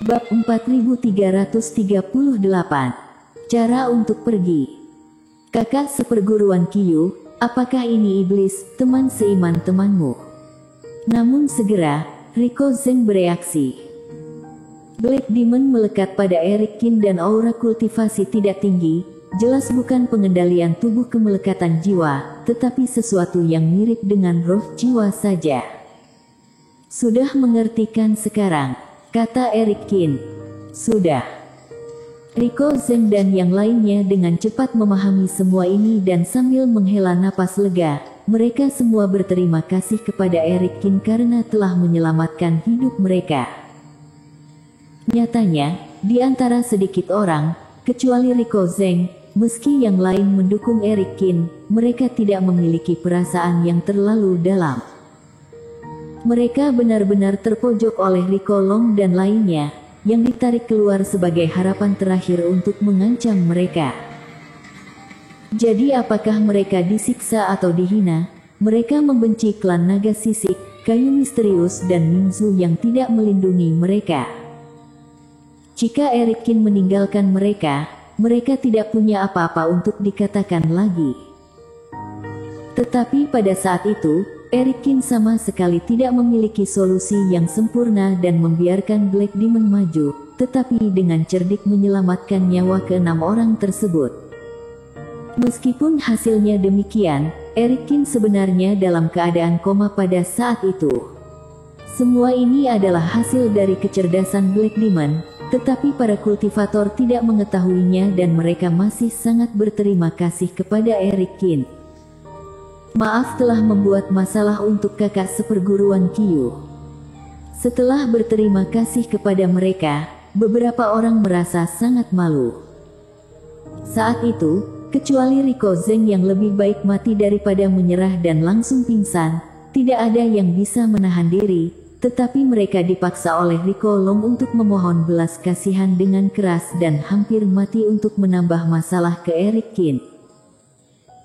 Bab 4338. Cara untuk pergi. Kakak seperguruan Kyu, apakah ini iblis, teman seiman temanmu? Namun segera, Riko Zeng bereaksi. Black Demon melekat pada Eric Kin dan aura kultivasi tidak tinggi, jelas bukan pengendalian tubuh kemelekatan jiwa, tetapi sesuatu yang mirip dengan roh jiwa saja. Sudah mengerti kan sekarang? Kata Eric Kin. Sudah. Riko Zeng dan yang lainnya dengan cepat memahami semua ini dan sambil menghela napas lega, mereka semua berterima kasih kepada Eric Kin karena telah menyelamatkan hidup mereka. Nyatanya, di antara sedikit orang, kecuali Riko Zeng, meski yang lain mendukung Eric Kin, mereka tidak memiliki perasaan yang terlalu dalam. Mereka benar-benar terpojok oleh Riko Long dan lainnya, yang ditarik keluar sebagai harapan terakhir untuk mengancam mereka. Jadi apakah mereka disiksa atau dihina? Mereka membenci klan naga sisik, kayu misterius dan Mingzu yang tidak melindungi mereka. Jika Eric Kin meninggalkan mereka, mereka tidak punya apa-apa untuk dikatakan lagi. Tetapi pada saat itu, Eric Kin sama sekali tidak memiliki solusi yang sempurna dan membiarkan Black Demon maju, tetapi dengan cerdik menyelamatkan nyawa ke-6 orang tersebut. Meskipun hasilnya demikian, Eric Kin sebenarnya dalam keadaan koma pada saat itu. Semua ini adalah hasil dari kecerdasan Black Demon, tetapi para kultivator tidak mengetahuinya dan mereka masih sangat berterima kasih kepada Eric Kin. Maaf telah membuat masalah untuk kakak seperguruan Kyu. Setelah berterima kasih kepada mereka, beberapa orang merasa sangat malu. Saat itu, kecuali Riko Zeng yang lebih baik mati daripada menyerah dan langsung pingsan, tidak ada yang bisa menahan diri, tetapi mereka dipaksa oleh Riko Long untuk memohon belas kasihan dengan keras dan hampir mati untuk menambah masalah ke Eric Kin.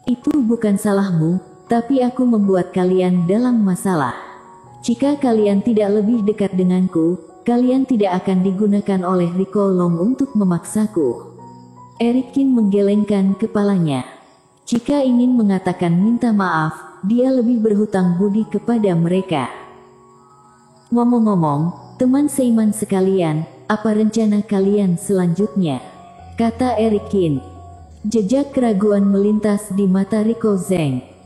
Itu bukan salahmu, tapi aku membuat kalian dalam masalah. Jika kalian tidak lebih dekat denganku, kalian tidak akan digunakan oleh Riko Long untuk memaksaku. Eric Kin menggelengkan kepalanya. Jika ingin mengatakan minta maaf, dia lebih berhutang budi kepada mereka. Ngomong-ngomong, teman seiman sekalian, apa rencana kalian selanjutnya? Kata Eric Kin. Jejak keraguan melintas di mata Riko Zeng.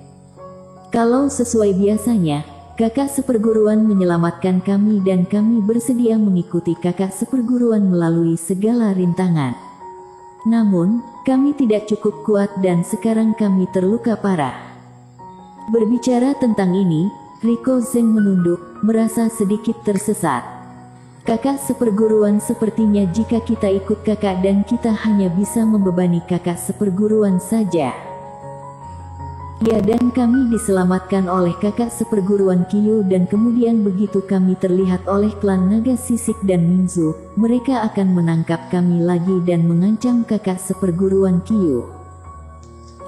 Kalau sesuai biasanya, kakak seperguruan menyelamatkan kami dan kami bersedia mengikuti kakak seperguruan melalui segala rintangan. Namun, kami tidak cukup kuat dan sekarang kami terluka parah. Berbicara tentang ini, Riko Zeng menunduk, merasa sedikit tersesat. Kakak seperguruan sepertinya jika kita ikut kakak dan kita hanya bisa membebani kakak seperguruan saja. Ya, dan kami diselamatkan oleh kakak seperguruan Kyu dan kemudian begitu kami terlihat oleh klan naga sisik dan Mingzu, mereka akan menangkap kami lagi dan mengancam kakak seperguruan Kyu.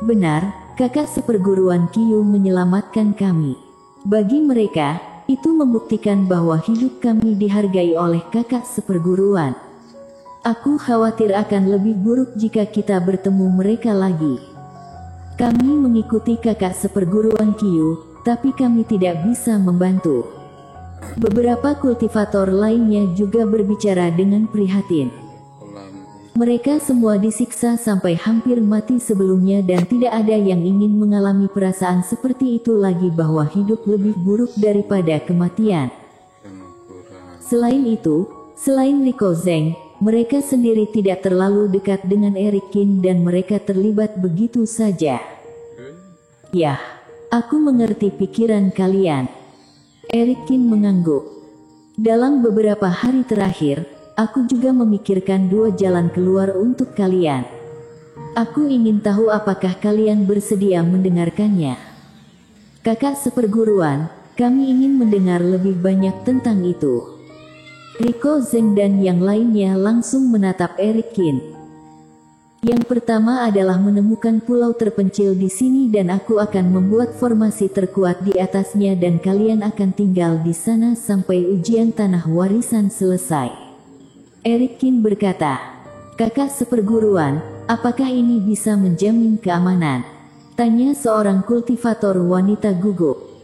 Benar, kakak seperguruan Kyu menyelamatkan kami. Bagi mereka, itu membuktikan bahwa hidup kami dihargai oleh kakak seperguruan. Aku khawatir akan lebih buruk jika kita bertemu mereka lagi. Kami mengikuti kakak seperguruan Kyu, tapi kami tidak bisa membantu. Beberapa kultivator lainnya juga berbicara dengan prihatin. Mereka semua disiksa sampai hampir mati sebelumnya dan tidak ada yang ingin mengalami perasaan seperti itu lagi bahwa hidup lebih buruk daripada kematian. Selain itu, selain Riko Zeng, mereka sendiri tidak terlalu dekat dengan Eric Kin dan mereka terlibat begitu saja. Yah, aku mengerti pikiran kalian. Eric Kin mengangguk. Dalam beberapa hari terakhir, aku juga memikirkan dua jalan keluar untuk kalian. Aku ingin tahu apakah kalian bersedia mendengarkannya. Kakak seperguruan, kami ingin mendengar lebih banyak tentang itu. Riko Zeng dan yang lainnya langsung menatap Eric Kin. Yang pertama adalah menemukan pulau terpencil di sini dan aku akan membuat formasi terkuat di atasnya dan kalian akan tinggal di sana sampai ujian tanah warisan selesai. Eric Kin berkata, "Kakak seperguruan, apakah ini bisa menjamin keamanan?" Tanya seorang kultivator wanita gugup.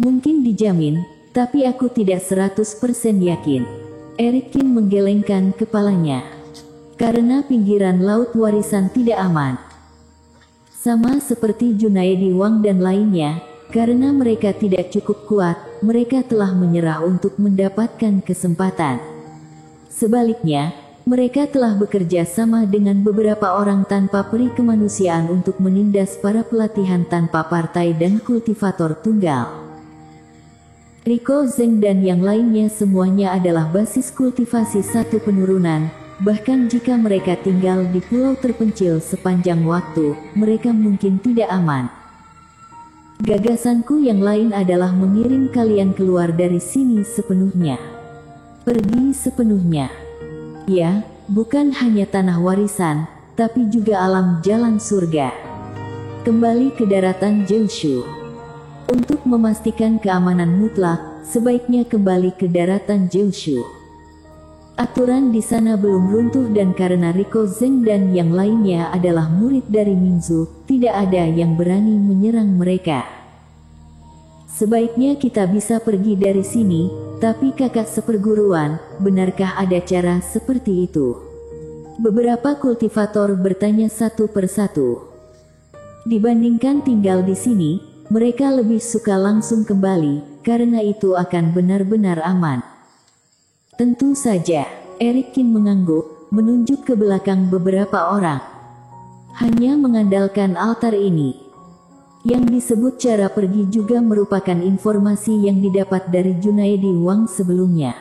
"Mungkin dijamin, tapi aku tidak 100% yakin." Eric Kin menggelengkan kepalanya. "Karena pinggiran laut warisan tidak aman. Sama seperti Junaedi Wang dan lainnya, karena mereka tidak cukup kuat, mereka telah menyerah untuk mendapatkan kesempatan. Sebaliknya, mereka telah bekerja sama dengan beberapa orang tanpa peri kemanusiaan untuk menindas para pelatihan tanpa partai dan kultivator tunggal. Rico Zeng dan yang lainnya semuanya adalah basis kultivasi satu penurunan. Bahkan jika mereka tinggal di pulau terpencil sepanjang waktu, mereka mungkin tidak aman. Gagasanku yang lain adalah mengirim kalian keluar dari sini sepenuhnya. Pergi sepenuhnya. Ya, bukan hanya tanah warisan, tapi juga alam jalan surga. Kembali ke daratan Jiushu. Untuk memastikan keamanan mutlak, sebaiknya kembali ke daratan Jiushu. Aturan di sana belum runtuh dan karena Rico Zeng dan yang lainnya adalah murid dari Minzu, tidak ada yang berani menyerang mereka. Sebaiknya kita bisa pergi dari sini, tapi kakak seperguruan, benarkah ada cara seperti itu?" Beberapa kultivator bertanya satu persatu. Dibandingkan tinggal di sini, mereka lebih suka langsung kembali, karena itu akan benar-benar aman. "Tentu saja," Eric Kin mengangguk, menunjuk ke belakang beberapa orang. "Hanya mengandalkan altar ini." Yang disebut cara pergi juga merupakan informasi yang didapat dari Junaedi Wang sebelumnya.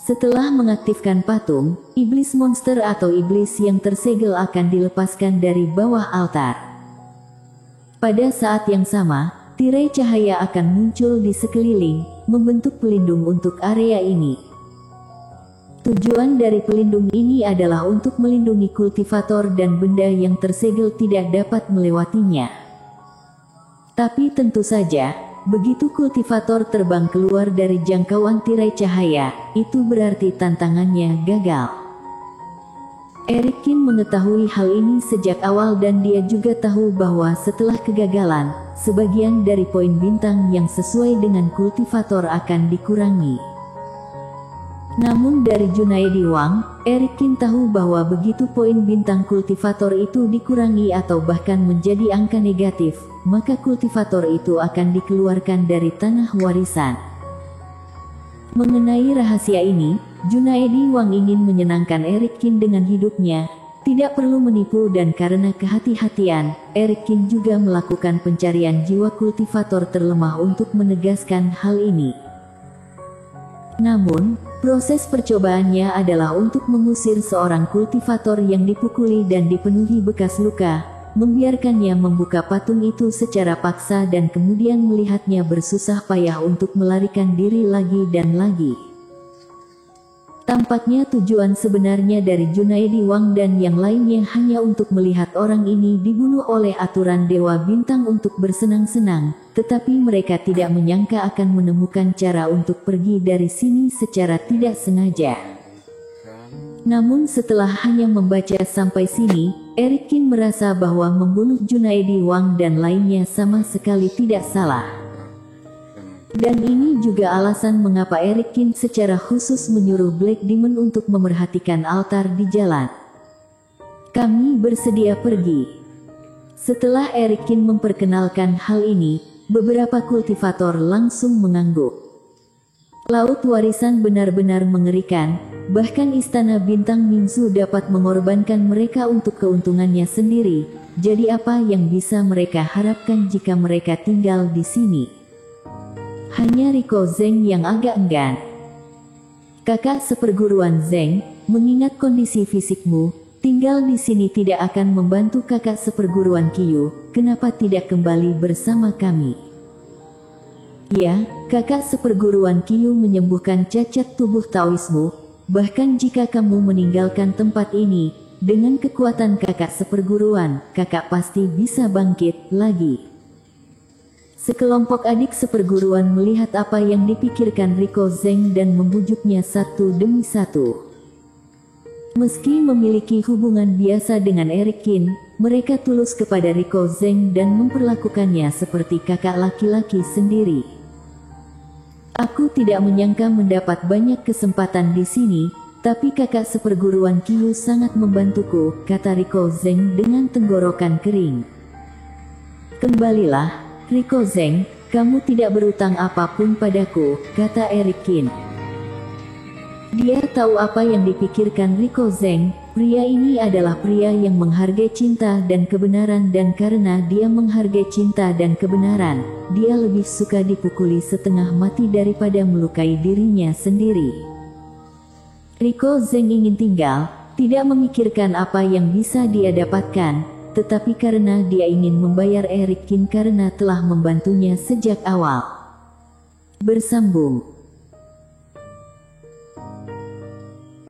Setelah mengaktifkan patung, iblis monster atau iblis yang tersegel akan dilepaskan dari bawah altar. Pada saat yang sama, tirai cahaya akan muncul di sekeliling, membentuk pelindung untuk area ini. Tujuan dari pelindung ini adalah untuk melindungi kultivator dan benda yang tersegel tidak dapat melewatinya. Tapi tentu saja, begitu kultivator terbang keluar dari jangkauan tirai cahaya, itu berarti tantangannya gagal. Eric Kin mengetahui hal ini sejak awal dan dia juga tahu bahwa setelah kegagalan, sebagian dari poin bintang yang sesuai dengan kultivator akan dikurangi. Namun dari Junaedi Wang, Eric Kin tahu bahwa begitu poin bintang kultivator itu dikurangi atau bahkan menjadi angka negatif, maka kultivator itu akan dikeluarkan dari tanah warisan. Mengenai rahasia ini, Junaedi Wang ingin menyenangkan Eric Kin dengan hidupnya, tidak perlu menipu dan karena kehati-hatian, Eric Kin juga melakukan pencarian jiwa kultivator terlemah untuk menegaskan hal ini. Namun, proses percobaannya adalah untuk mengusir seorang kultivator yang dipukuli dan dipenuhi bekas luka, membiarkannya membuka patung itu secara paksa dan kemudian melihatnya bersusah payah untuk melarikan diri lagi dan lagi. Tampaknya tujuan sebenarnya dari Junaedi Wang dan yang lainnya hanya untuk melihat orang ini dibunuh oleh aturan Dewa Bintang untuk bersenang-senang, tetapi mereka tidak menyangka akan menemukan cara untuk pergi dari sini secara tidak sengaja. Namun setelah hanya membaca sampai sini, Eric Kin merasa bahwa membunuh Junaedi Wang dan lainnya sama sekali tidak salah. Dan ini juga alasan mengapa Eric Kin secara khusus menyuruh Black Demon untuk memerhatikan altar di jalan. "Kami bersedia pergi." Setelah Eric Kin memperkenalkan hal ini, beberapa kultivator langsung mengangguk. Laut warisan benar-benar mengerikan, bahkan Istana Bintang Minzu dapat mengorbankan mereka untuk keuntungannya sendiri, jadi apa yang bisa mereka harapkan jika mereka tinggal di sini? Hanya Rico Zeng yang agak enggan. "Kakak seperguruan Zeng, mengingat kondisi fisikmu, tinggal di sini tidak akan membantu kakak seperguruan Qiu, kenapa tidak kembali bersama kami?" "Ya, kakak seperguruan Qiu menyembuhkan cacat tubuh Taoismu, bahkan jika kamu meninggalkan tempat ini, dengan kekuatan kakak seperguruan, kakak pasti bisa bangkit lagi." Sekelompok adik seperguruan melihat apa yang dipikirkan Rico Zeng dan membujuknya satu demi satu. Meski memiliki hubungan biasa dengan Eric Kin, mereka tulus kepada Rico Zheng dan memperlakukannya seperti kakak laki-laki sendiri. Aku tidak menyangka mendapat banyak kesempatan di sini, tapi kakak seperguruan Qiu sangat membantuku, kata Rico Zheng dengan tenggorokan kering. Kembalilah, Rico Zheng, kamu tidak berutang apapun padaku, kata Eric Kin. Dia tahu apa yang dipikirkan Rico Zheng. Pria ini adalah pria yang menghargai cinta dan kebenaran, dan karena dia menghargai cinta dan kebenaran, dia lebih suka dipukuli setengah mati daripada melukai dirinya sendiri. Rico Zheng ingin tinggal, tidak memikirkan apa yang bisa dia dapatkan, tetapi karena dia ingin membayar Eric Kin karena telah membantunya sejak awal. Bersambung.